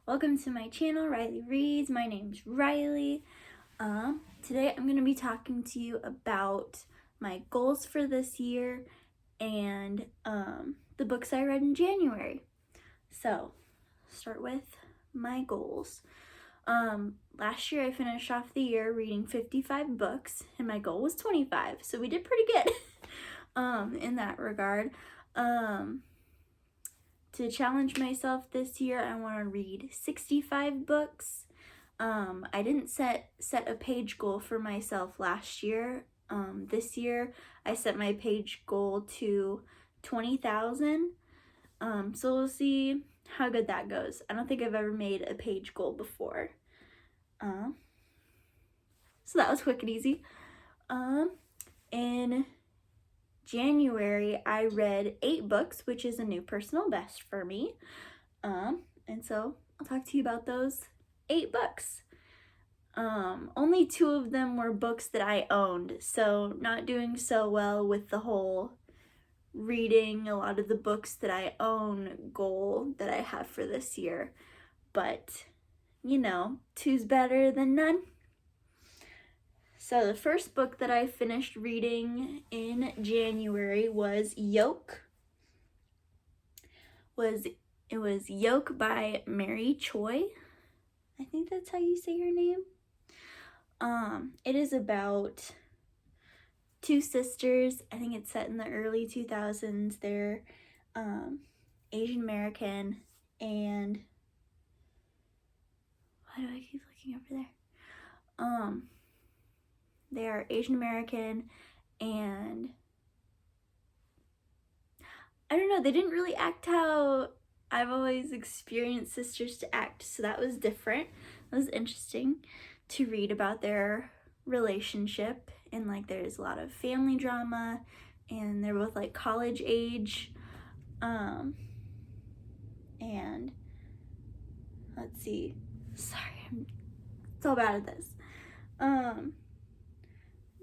Welcome to my channel, Riley Reads. My name's Riley. Today I'm going to be talking to you about my goals for this year and the books I read in January. So, start with my goals. Last year I finished off the year reading 55 books and my goal was 25, so we did pretty good in that regard. To challenge myself this year, I want to read 65 books. I didn't set a page goal for myself last year. This year, I set my page goal to 20,000. So we'll see how good that goes. I don't think I've ever made a page goal before. So that was quick and easy. In January, I read 8 books, which is a new personal best for me. And so I'll talk to you about those 8 books. Only 2 of them were books that I owned, so not doing so well with the whole reading a lot of the books that I own goal that I have for this year. But, 2's better than none. So the first book that I finished reading in January was Yoke. It was Yoke by Mary Choi. I think that's how you say her name. It is about 2 sisters. I think it's set in the early 2000s. They're Asian American, and why do I keep looking over there? They are Asian American, and I don't know, they didn't really act how I've always experienced sisters to act, so that was different. It was interesting to read about their relationship, and there's a lot of family drama, and they're both college age. And let's see, sorry, I'm so bad at this.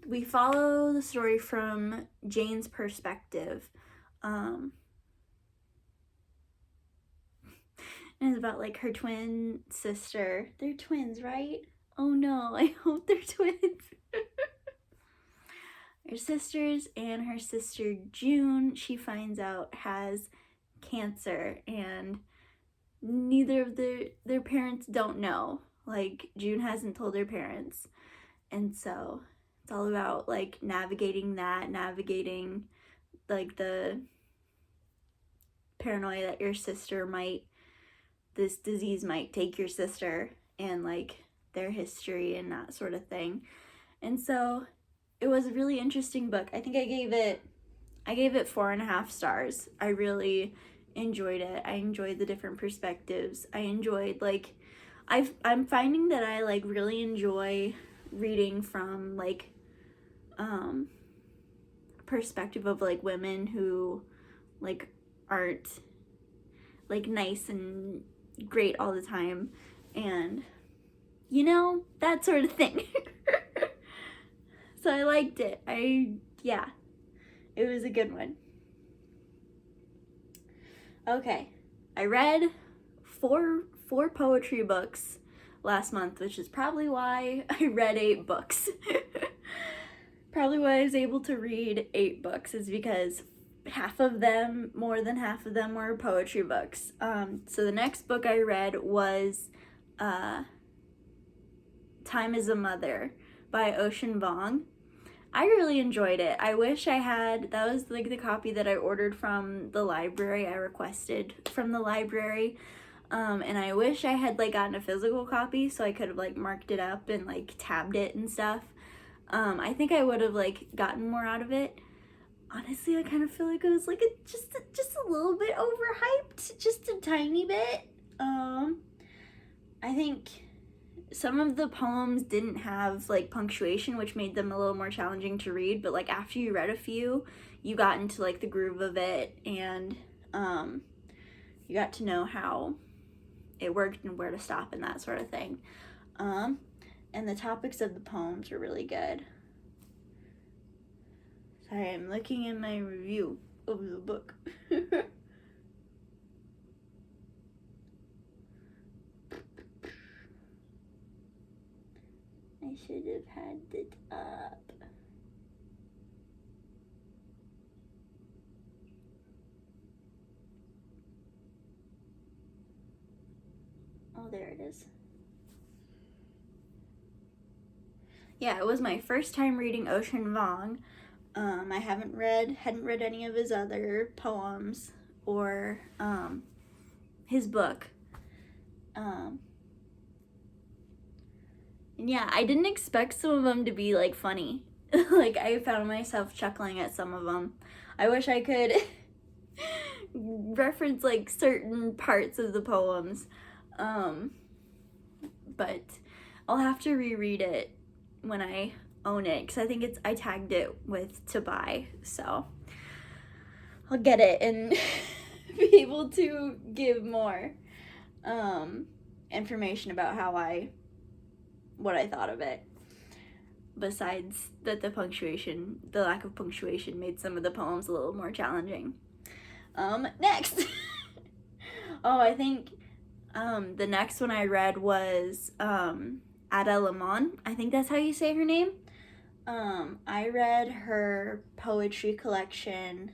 We follow the story from Jane's perspective. And it's about her twin sister. They're twins, right? Oh no, I hope they're twins. They're sisters, and her sister June, she finds out, has cancer, and neither of their parents don't know. June hasn't told her parents. And so it's all about navigating the paranoia that your sister this disease might take your sister, and their history and that sort of thing. And so it was a really interesting book. I think I gave it 4.5 stars. I really enjoyed it. I enjoyed the different perspectives. I enjoyed I'm finding that I really enjoy reading from perspective of women who aren't nice and great all the time, and that sort of thing. So I liked it. It was a good one. Okay, I read four poetry books last month, which is probably why I read 8 books. Probably why I was able to read 8 books is because more than half of them were poetry books. So the next book I read was Time is a Mother by Ocean Vuong. I really enjoyed it. I wish I had, that was the copy that I ordered from the library. I requested from the library. And I wish I had gotten a physical copy so I could have marked it up and tabbed it and stuff. I think I would have gotten more out of it. Honestly, I kind of feel like it was just a little bit overhyped, just a tiny bit. I think some of the poems didn't have punctuation, which made them a little more challenging to read, but after you read a few, you got into the groove of it, and you got to know how it worked and where to stop and that sort of thing. And the topics of the poems are really good. Sorry, I'm looking in my review of the book. I should have had it up. Oh, there it is. Yeah, it was my first time reading Ocean Vuong. I hadn't read any of his other poems or his book. And yeah, I didn't expect some of them to be like funny. Like, I found myself chuckling at some of them. I wish I could reference like certain parts of the poems. But I'll have to reread it when I own it, because I think I tagged it with to buy, so I'll get it and be able to give more information about what I thought of it. Besides that, the lack of punctuation made some of the poems a little more challenging. Next. Oh, I think the next one I read was Ada Limon. I think that's how you say her name. I read her poetry collection,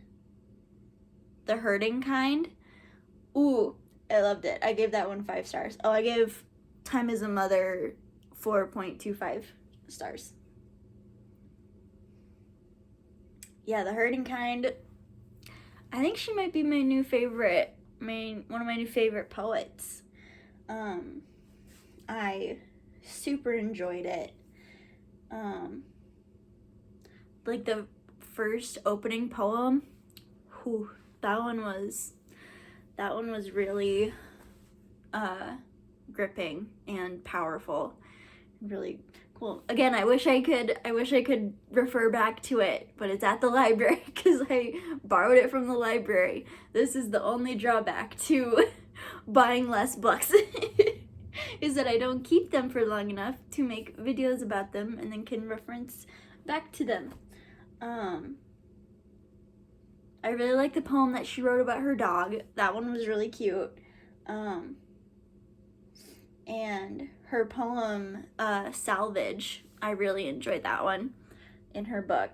The Hurting Kind. Ooh, I loved it. I gave that one 5 stars. Oh, I gave Time as a Mother 4.25 stars. Yeah, The Hurting Kind. I think she might be my new favorite, one of my new favorite poets. I super enjoyed it. Like the first opening poem, that one was really gripping and powerful, really cool. Again, I wish I could refer back to it, but it's at the library because I borrowed it from the library. This is the only drawback to buying less books. Is that I don't keep them for long enough to make videos about them and then can reference back to them. I really like the poem that she wrote about her dog. That one was really cute. And her poem, Salvage, I really enjoyed that one in her book.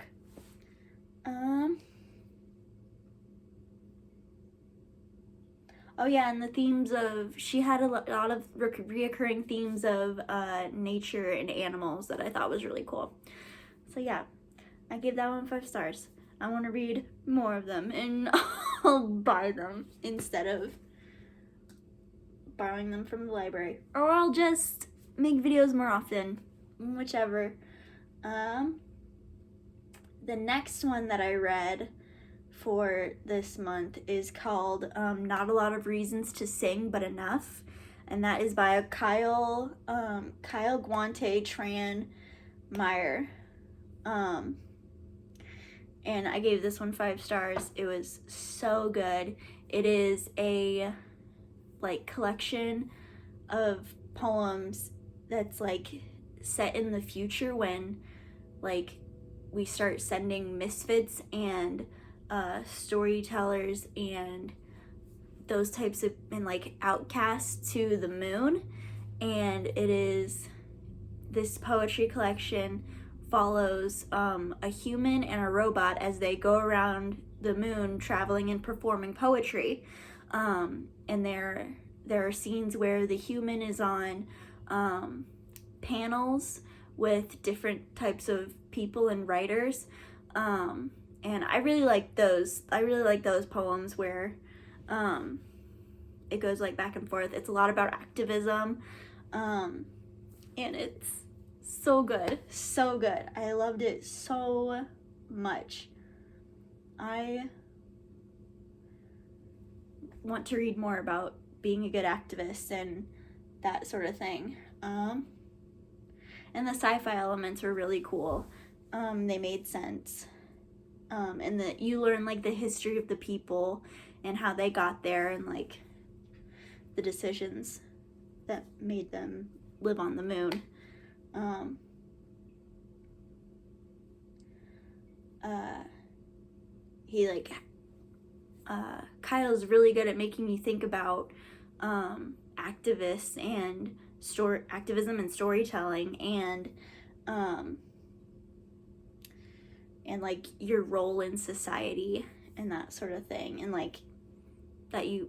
Oh yeah, and the themes she had a lot of reoccurring themes of nature and animals that I thought was really cool. So yeah, I gave that one 5 stars. I want to read more of them, and I'll buy them instead of borrowing them from the library. Or I'll just make videos more often, whichever. The next one that I read for this month is called Not a Lot of Reasons to Sing, But Enough. And that is by Kyle Guante Tran Meyer. And I gave this one 5 stars. It was so good. It is a collection of poems that's set in the future when we start sending misfits and storytellers and those types of outcasts to the moon. And this poetry collection follows a human and a robot as they go around the moon traveling and performing poetry. And there are scenes where the human is on panels with different types of people and writers. And I really like those. I really like those poems where it goes back and forth. It's a lot about activism. And it's so good. So good. I loved it so much. I want to read more about being a good activist and that sort of thing. And the sci-fi elements were really cool. They made sense. And that you learn the history of the people and how they got there and the decisions that made them live on the moon. Kyle's really good at making you think about activists and activism and storytelling, and and like your role in society and that sort of thing, and like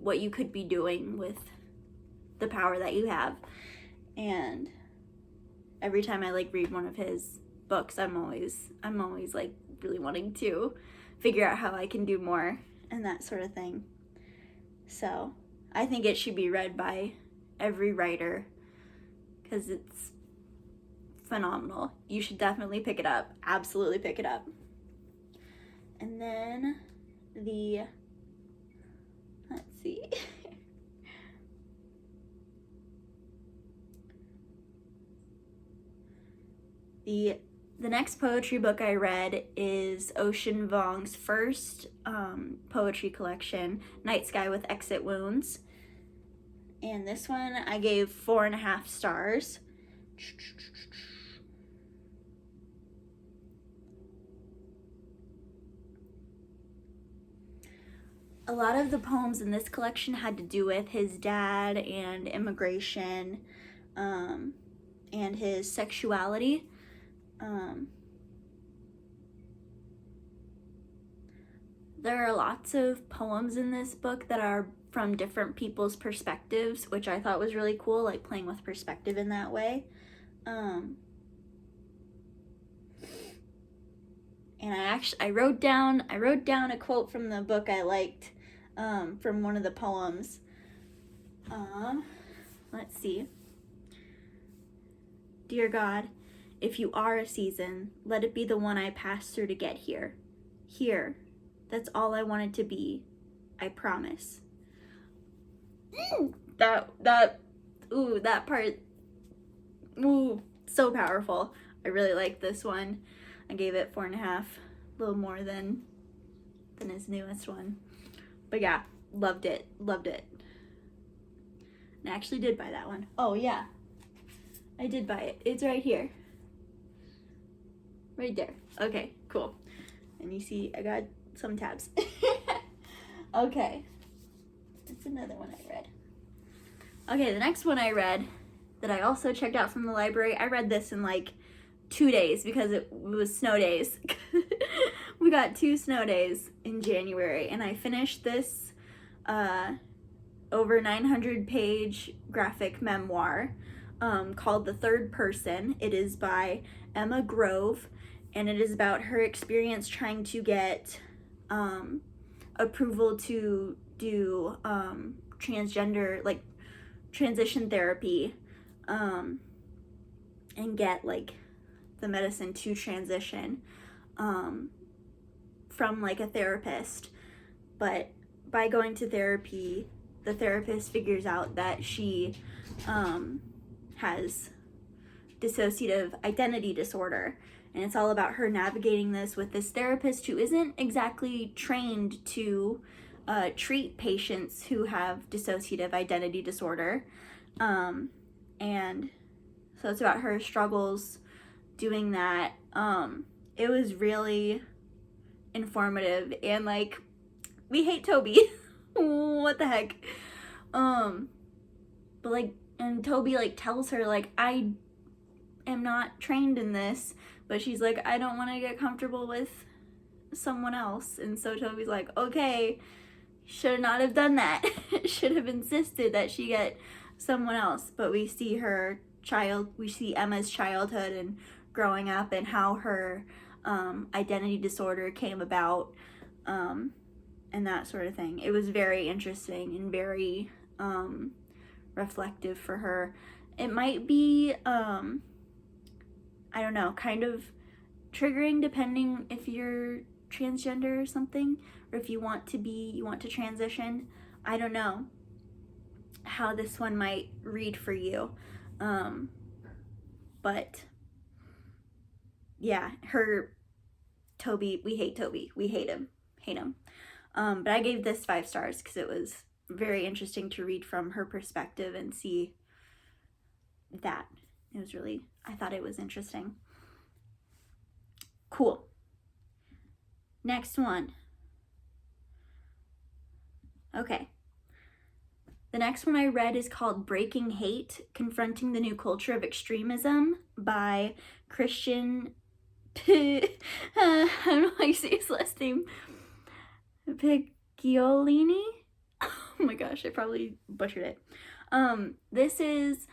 what you could be doing with the power that you have. And every time I like read one of his books, I'm always like really wanting to figure out how I can do more and that sort of thing. So I think it should be read by every writer because it's phenomenal. You should definitely pick it up. Absolutely pick it up. And then let's see. The next poetry book I read is Ocean Vuong's first poetry collection, Night Sky with Exit Wounds. And this one I gave 4.5 stars. A lot of the poems in this collection had to do with his dad and immigration, and his sexuality. There are lots of poems in this book that are from different people's perspectives, which I thought was really cool, like playing with perspective in that way. And I wrote down a quote from the book I liked, from one of the poems. Let's see. Dear God, if you are a season, let it be the one I passed through to get here. Here. That's all I wanted to be. I promise. That part, so powerful. I really like this one. I gave it 4.5, a little more than his newest one. But yeah, loved it. And I actually did buy that one. Oh yeah, I did buy it. It's right here. Right there. Okay, cool. And you see, I got some tabs. Okay. That's another one I read. Okay, the next one I read that I also checked out from the library, I read this in like 2 days because it was snow days. We got 2 snow days in January, and I finished this over 900-page graphic memoir called The Third Person. It is by Emma Grove, and it is about her experience trying to get approval to do transgender, like transition therapy, and get like the medicine to transition from like a therapist. But by going to therapy, the therapist figures out that she has dissociative identity disorder. And it's all about her navigating this with this therapist who isn't exactly trained to treat patients who have dissociative identity disorder. And so it's about her struggles doing that. It was really informative, and like, we hate Toby. What the heck? But like, and Toby like tells her like, I am not trained in this, but she's like, I don't want to get comfortable with someone else. And so Toby's like, okay, should not have done that. Should have insisted that she get someone else. But we see Emma's childhood and growing up, and how her identity disorder came about, and that sort of thing. It was very interesting and very reflective for her. It might be I don't know, kind of triggering depending if you're transgender or something, or if you want to transition. I don't know how this one might read for you. But yeah, Toby, we hate Toby. We hate him. But I gave this 5 stars because it was very interesting to read from her perspective and see that. I thought it was interesting. Cool. Next one. Okay. The next one I read is called Breaking Hate, Confronting the New Culture of Extremism by Christian I don't know how you say his last name. Picciolini? Oh my gosh, I probably butchered it. This is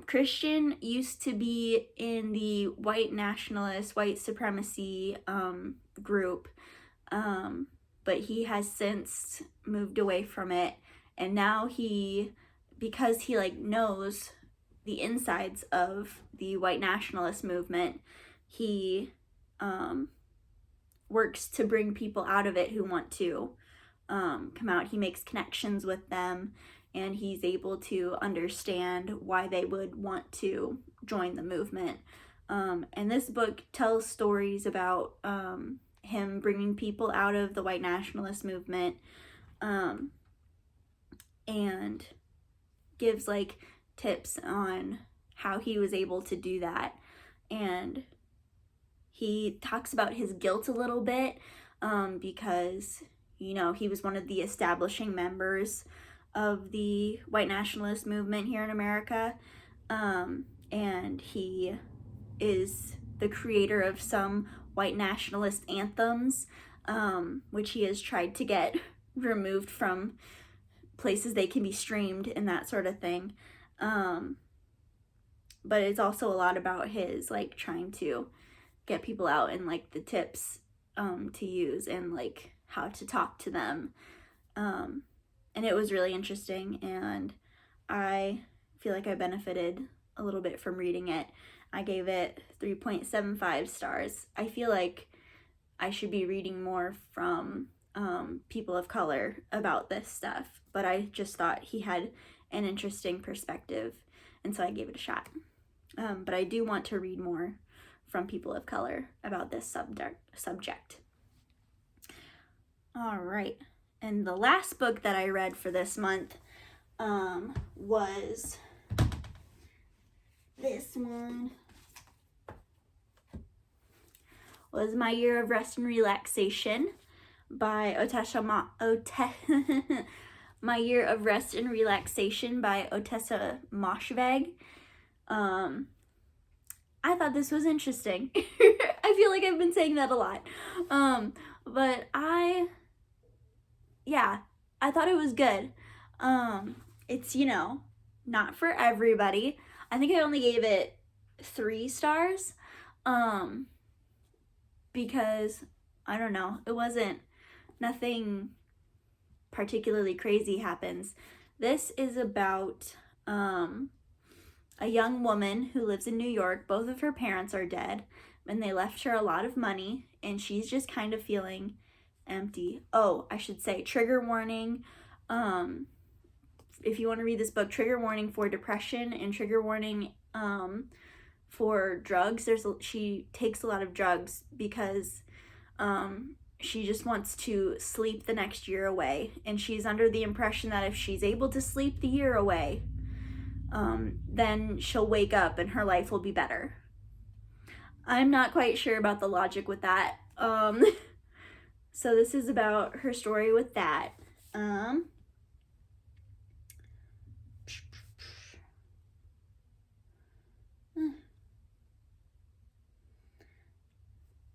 Christian used to be in the white nationalist, white supremacy group, but he has since moved away from it, and now because he like knows the insides of the white nationalist movement, he works to bring people out of it who want to come out. He makes connections with them, and he's able to understand why they would want to join the movement. And this book tells stories about him bringing people out of the white nationalist movement, and gives like tips on how he was able to do that. And he talks about his guilt a little bit, because, you know, he was one of the establishing members of the white nationalist movement here in America, and he is the creator of some white nationalist anthems, which he has tried to get removed from places they can be streamed and that sort of thing. But it's also a lot about his like trying to get people out and like the tips to use and like how to talk to them. And it was really interesting, and I feel like I benefited a little bit from reading it. I gave it 3.75 stars. I feel like I should be reading more from people of color about this stuff, but I just thought he had an interesting perspective, and so I gave it a shot. But I do want to read more from people of color about this subject. All right. And the last book that I read for this month was this one. Was My Year of Rest and Relaxation by My Year of Rest and Relaxation by Otessa Moshvegh. I thought this was interesting. I feel like I've been saying that a lot. But I thought it was good. It's, you know, not for everybody. I think I only gave it 3 stars. Because, I don't know, nothing particularly crazy happens. This is about a young woman who lives in New York. Both of her parents are dead, and they left her a lot of money, and she's just kind of feeling empty. Oh, I should say, trigger warning. If you want to read this book, trigger warning for depression and trigger warning for drugs. She takes a lot of drugs because she just wants to sleep the next year away, and she's under the impression that if she's able to sleep the year away, then she'll wake up and her life will be better. I'm not quite sure about the logic with that. So this is about her story with that.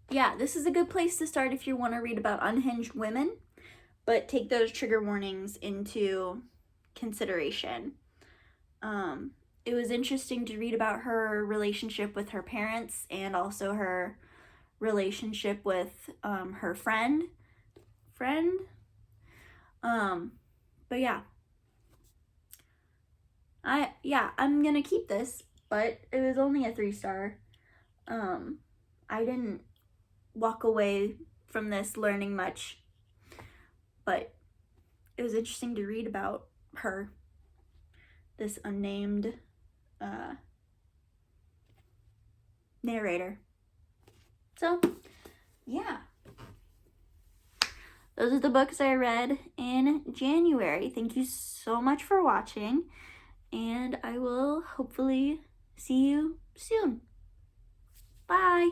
Yeah, this is a good place to start if you want to read about unhinged women, but take those trigger warnings into consideration. It was interesting to read about her relationship with her parents and also her relationship with her friend. But yeah. I'm gonna keep this, but it was only a 3-star. I didn't walk away from this learning much, but it was interesting to read about her, this unnamed narrator. So, yeah. Those are the books I read in January. Thank you so much for watching, and I will hopefully see you soon. Bye.